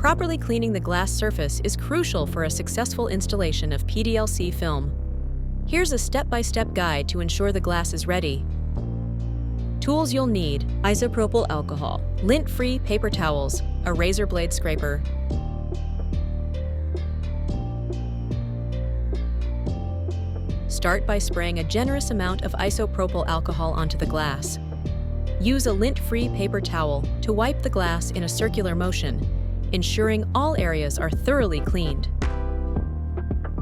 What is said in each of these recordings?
Properly cleaning the glass surface is crucial for a successful installation of PDLC film. Here's a step-by-step guide to ensure the glass is ready. Tools you'll need: isopropyl alcohol, lint-free paper towels, a razor blade scraper. Start by spraying a generous amount of isopropyl alcohol onto the glass. Use a lint-free paper towel to wipe the glass in a circular motion, ensuring all areas are thoroughly cleaned.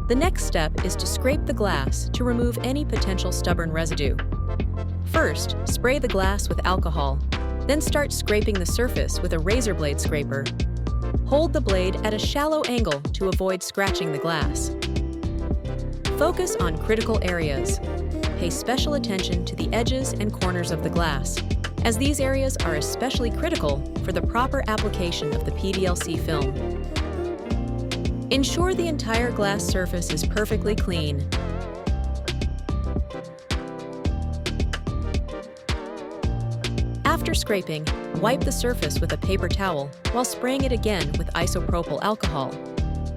The next step is to scrape the glass to remove any potential stubborn residue. First, spray the glass with alcohol, then start scraping the surface with a razor blade scraper. Hold the blade at a shallow angle to avoid scratching the glass. Focus on critical areas. Pay special attention to the edges and corners of the glass, as these areas are especially critical for the proper application of the PDLC film. Ensure the entire glass surface is perfectly clean. After scraping, wipe the surface with a paper towel while spraying it again with isopropyl alcohol.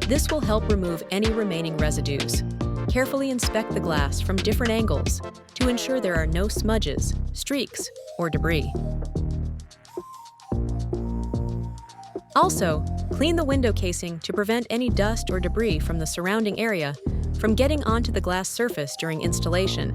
This will help remove any remaining residues. Carefully inspect the glass from different angles to ensure there are no smudges, streaks, or debris. Also, clean the window casing to prevent any dust or debris from the surrounding area from getting onto the glass surface during installation.